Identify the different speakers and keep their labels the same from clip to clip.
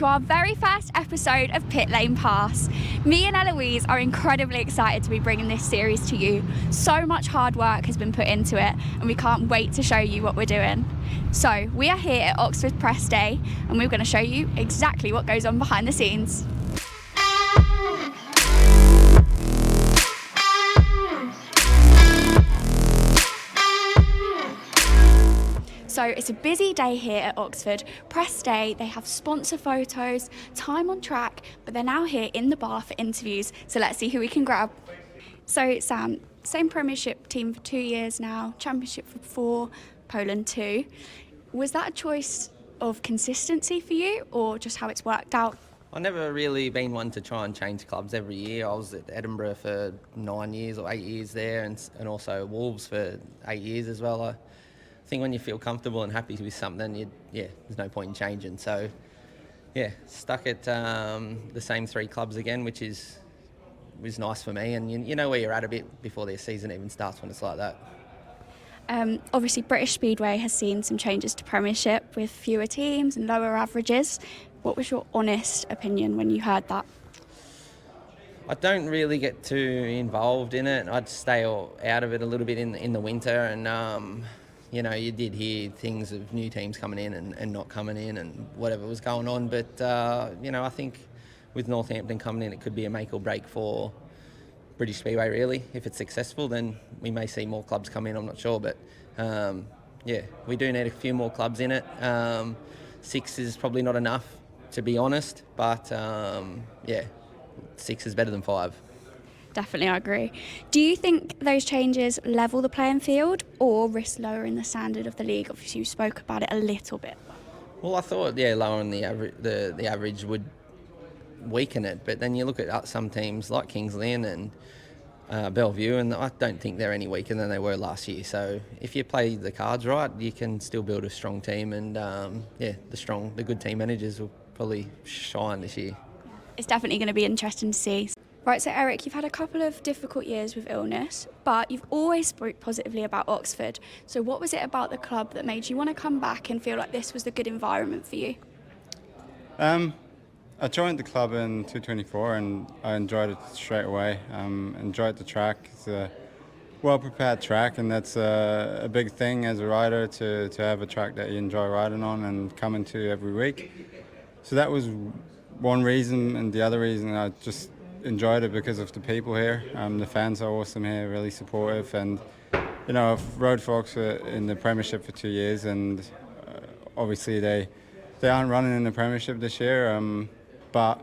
Speaker 1: to our very first episode of Pit Lane Pass. Me and Eloise are incredibly excited to be bringing this series to you. So much hard work has been put into it and we can't wait to show you what we're doing. So we are here at Oxford Press Day and we're going to show you exactly what goes on behind the scenes. So it's a busy day here at Oxford Press Day. They have sponsor photos, time on track, but they're now here in the bar for interviews. So let's see who we can grab. So Sam, same Premiership team for 2 years now, Championship for 4, Poland 2. Was that a choice of consistency for you or just how it's worked out?
Speaker 2: I've never really been one to try and change clubs every year. I was at Edinburgh for 9 years or 8 years there and also Wolves for 8 years as well. I think when you feel comfortable and happy with something, there's no point in changing. So, stuck at the same 3 clubs again, which was nice for me. And you know where you're at a bit before the season even starts when it's like that.
Speaker 1: Obviously, British Speedway has seen some changes to Premiership with fewer teams and lower averages. What was your honest opinion when you heard that?
Speaker 2: I don't really get too involved in it. I'd stay out of it a little bit in the winter and... you did hear things of new teams coming in and not coming in and whatever was going on. But, I think with Northampton coming in, it could be a make or break for British Speedway, really. If it's successful, then we may see more clubs come in, I'm not sure. But, we do need a few more clubs in it. 6 is probably not enough, to be honest. But, 6 is better than 5.
Speaker 1: Definitely, I agree. Do you think those changes level the playing field or risk lowering the standard of the league? Obviously, you spoke about it a little bit.
Speaker 2: Well, I thought, lowering the average would weaken it. But then you look at some teams like Kings Lynn and Bellevue, and I don't think they're any weaker than they were last year. So if you play the cards right, you can still build a strong team. And, the good team managers will probably shine this year.
Speaker 1: It's definitely going to be interesting to see. Right, so Eric, you've had a couple of difficult years with illness, but you've always spoke positively about Oxford. So what was it about the club that made you want to come back and feel like this was the good environment for you?
Speaker 3: I joined the club in 2024 and I enjoyed it straight away. Enjoyed the track. It's a well-prepared track and that's a big thing as a rider to have a track that you enjoy riding on and coming to every week. So that was one reason, and the other reason I just enjoyed it because of the people here. The fans are awesome here, really supportive, and I've rode for Oxford in the Premiership for 2 years, and obviously they aren't running in the Premiership this year, but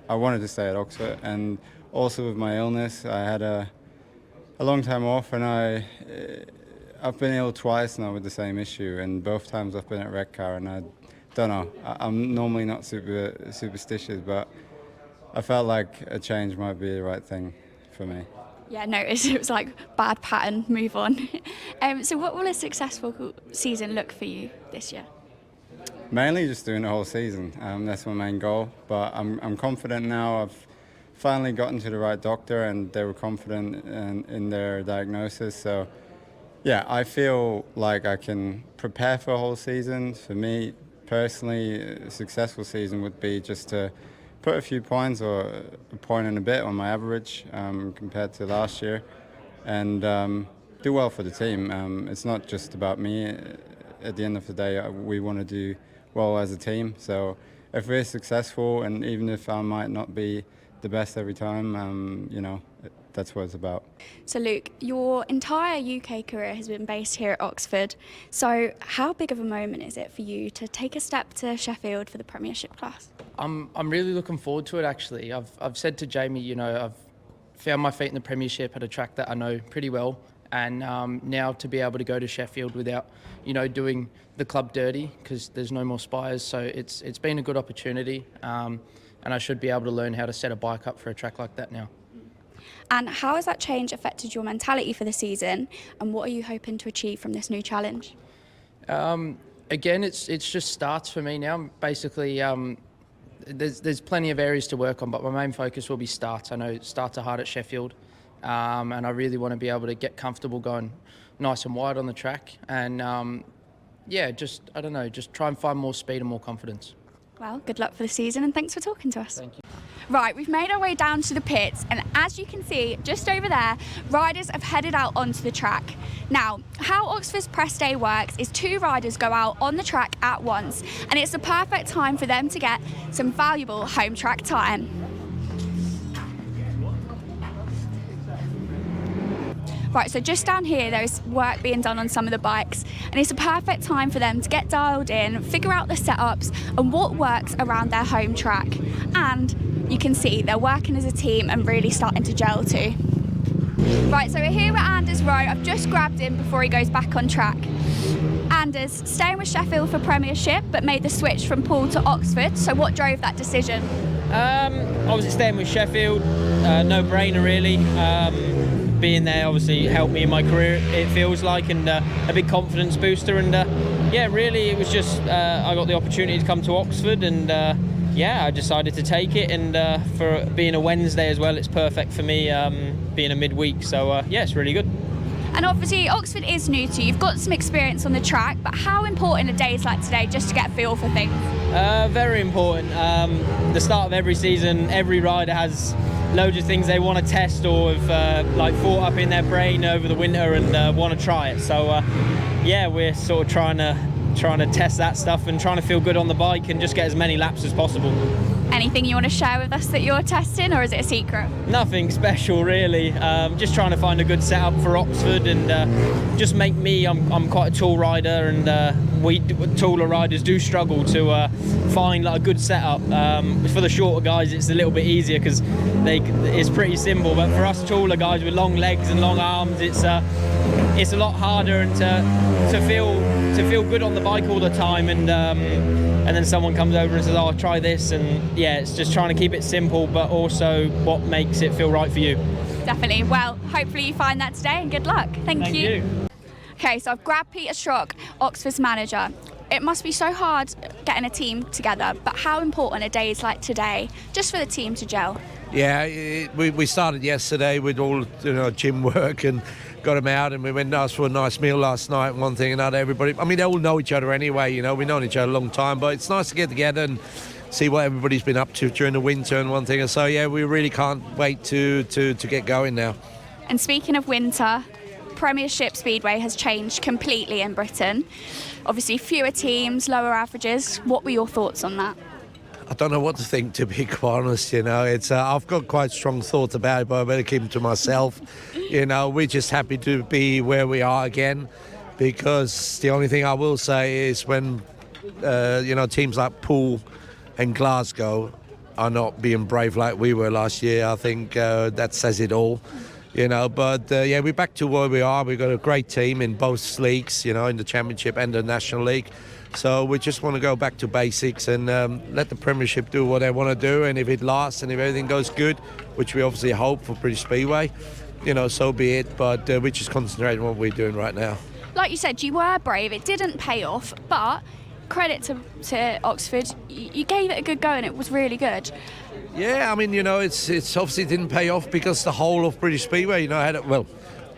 Speaker 3: I wanted to stay at Oxford, and also with my illness, I had a long time off, and I've been ill twice now with the same issue, and both times I've been at Redcar, and I don't know. I'm normally not superstitious, but I felt like a change might be the right thing for me.
Speaker 1: Yeah, no, it was like bad pattern, move on. So what will a successful season look for you this year?
Speaker 3: Mainly just doing the whole season. That's my main goal. But I'm confident now. I've finally gotten to the right doctor and they were confident in their diagnosis. So, I feel like I can prepare for a whole season. For me, personally, a successful season would be just to put a few points or a point and a bit on my average compared to last year and do well for the team. It's not just about me. At the end of the day, we want to do well as a team. So if we're successful and even if I might not be the best every time, that's what it's about.
Speaker 1: So Luke, your entire UK career has been based here at Oxford. So how big of a moment is it for you to take a step to Sheffield for the Premiership class?
Speaker 4: I'm really looking forward to it, actually. I've said to Jamie, I've found my feet in the Premiership at a track that I know pretty well, and now to be able to go to Sheffield without, doing the club dirty because there's no more Spires. So it's been a good opportunity, and I should be able to learn how to set a bike up for a track like that now.
Speaker 1: And how has that change affected your mentality for the season, and what are you hoping to achieve from this new challenge?
Speaker 4: Again, it's just starts for me now. Basically, there's plenty of areas to work on, but my main focus will be starts. I know starts are hard at Sheffield, and I really want to be able to get comfortable going nice and wide on the track, and just try and find more speed and more confidence.
Speaker 1: Well, good luck for the season and thanks for talking to us.
Speaker 4: Thank you.
Speaker 1: Right, we've made our way down to the pits, and as you can see, just over there, riders have headed out onto the track. Now, how Oxford's press day works is 2 riders go out on the track at once, and it's the perfect time for them to get some valuable home track time. Right, so just down here, there's work being done on some of the bikes, and it's a perfect time for them to get dialed in, figure out the setups and what works around their home track. And you can see they're working as a team and really starting to gel too. Right, so we're here at Anders Row. I've just grabbed him before he goes back on track. Anders, staying with Sheffield for Premiership, but made the switch from Poole to Oxford. So what drove that decision?
Speaker 5: Obviously staying with Sheffield, no-brainer really. Being there obviously helped me in my career, it feels like, and a big confidence booster. And yeah, really it was just I got the opportunity to come to Oxford, and yeah, I decided to take it. And for being a Wednesday as well, it's perfect for me, being a midweek. So yeah, it's really good.
Speaker 1: And obviously Oxford is new to you. You've got some experience on the track, but how important are days like today just to get a feel for things?
Speaker 5: Very important. The start of every season, every rider has loads of things they want to test or have like thought up in their brain over the winter and want to try it. So yeah, we're sort of trying to test that stuff and trying to feel good on the bike and just get as many laps as possible.
Speaker 1: Anything you want to share with us that you're testing, or is it a secret?
Speaker 5: Nothing special really, just trying to find a good setup for Oxford and just make me, I'm quite a tall rider, and we taller riders do struggle to find like a good setup. For the shorter guys it's a little bit easier because it's pretty simple, but for us taller guys with long legs and long arms, it's a lot harder, and to feel good on the bike all the time, and then someone comes over and says, oh, try this, and yeah, it's just trying to keep it simple but also what makes it feel right for you.
Speaker 1: Definitely. Well, hopefully you find that today, and good luck. Thank you. Okay, so I've grabbed Peter Shrock, Oxford's manager. It must be so hard getting a team together, but how important are days like today just for the team to gel?
Speaker 6: Yeah, we started yesterday with all gym work and got them out, and we went out for a nice meal last night and one thing and another. Everybody, I mean, they all know each other anyway, we've known each other a long time, but it's nice to get together and see what everybody's been up to during the winter and one thing. And so yeah, we really can't wait to get going now.
Speaker 1: And speaking of winter, Premiership Speedway has changed completely in Britain. Obviously fewer teams, lower averages. What were your thoughts on that?
Speaker 6: I don't know what to think, to be quite honest. It's I've got quite strong thoughts about it, but I better keep them to myself. We're just happy to be where we are again, because the only thing I will say is when teams like Poole and Glasgow are not being brave like we were last year, I think that says it all. But yeah, we're back to where we are. We've got a great team in both leagues, in the Championship and the National League. So we just want to go back to basics and let the Premiership do what they want to do. And if it lasts and if everything goes good, which we obviously hope for British Speedway, so be it. But we just concentrate on what we're doing right now.
Speaker 1: Like you said, you were brave. It didn't pay off, but credit to Oxford. You gave it a good go and it was really good.
Speaker 6: Yeah, I mean, it's obviously didn't pay off because the whole of British Speedway,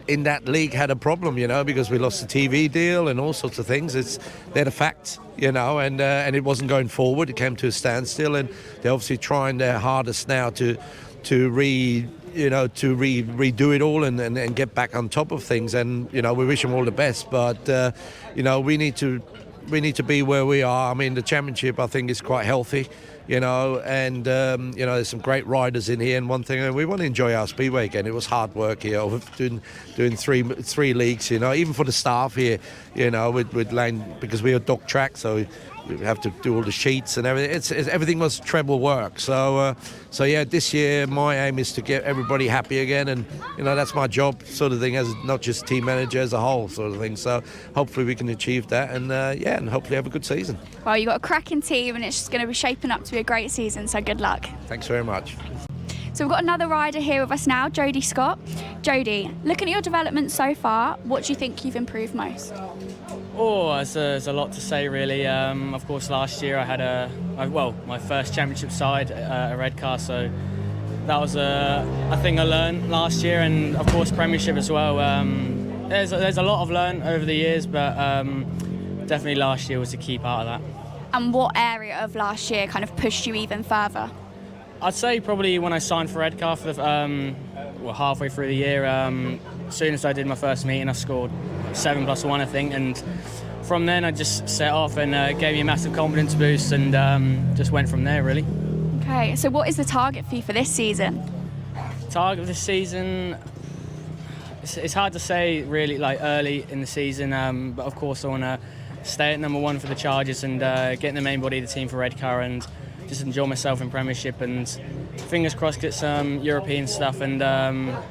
Speaker 6: in that league had a problem, because we lost the TV deal and all sorts of things. They're the facts, and it wasn't going forward. It came to a standstill, and they're obviously trying their hardest now to redo it all and get back on top of things. And we wish them all the best, but we need to be where we are. I mean, the Championship I think is quite healthy. And there's some great riders in here, and one thing, and we want to enjoy our speedway again. It was hard work here, doing three leagues, even for the staff here, with Lane, because we're a dog track, so we have to do all the sheets and everything. Everything was treble work. So yeah, this year my aim is to get everybody happy again, and that's my job, sort of thing, as not just team manager, as a whole, sort of thing. So hopefully we can achieve that, and and hopefully have a good season.
Speaker 1: Well, you've got a cracking team, and it's just going to be shaping up to be a great season. So good luck.
Speaker 6: Thanks very much.
Speaker 1: So we've got another rider here with us now, Jod Scott. Jody, looking at your development so far, what do you think you've improved most?
Speaker 7: Oh, there's a lot to say really. Of course, last year I had my first championship side, a red car, so that was a thing I learned last year, and of course Premiership as well. There's a lot I've learned over the years, but definitely last year was a key part of that.
Speaker 1: And what area of last year kind of pushed you even further?
Speaker 7: I'd say probably when I signed for Redcar for the, halfway through the year. As soon as I did my first meeting, I scored 7+1, I think, and from then I just set off and gave me a massive confidence boost and just went from there, really.
Speaker 1: Okay, so what is the target for you for this season?
Speaker 7: Target this season, it's hard to say really, like early in the season, but of course I want to stay at number 1 for the Chargers and get in the main body of the team for Redcar and just enjoy myself in Premiership and fingers crossed get some European stuff and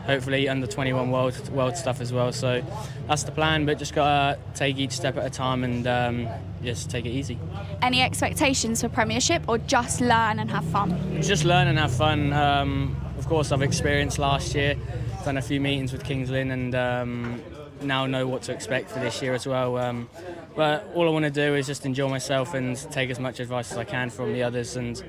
Speaker 7: hopefully under 21 world stuff as well. So that's the plan, but just gotta take each step at a time and just take it easy.
Speaker 1: Any expectations for Premiership or just learn and have fun?
Speaker 7: Just learn and have fun. Of course I've experienced last year, done a few meetings with Kings Lynn and now know what to expect for this year as well. But all I want to do is just enjoy myself and take as much advice as I can from the others and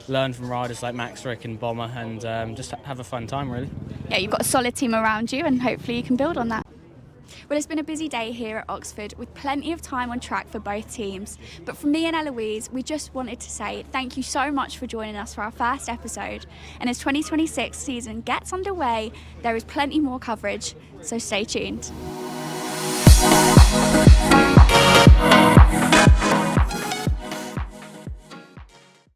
Speaker 7: learn from riders like Max Rick and Bomber and just have a fun time, really.
Speaker 1: Yeah, you've got a solid team around you and hopefully you can build on that. Well, it's been a busy day here at Oxford with plenty of time on track for both teams. But from me and Eloise, we just wanted to say thank you so much for joining us for our first episode. And as 2026 season gets underway, there is plenty more coverage, so stay tuned.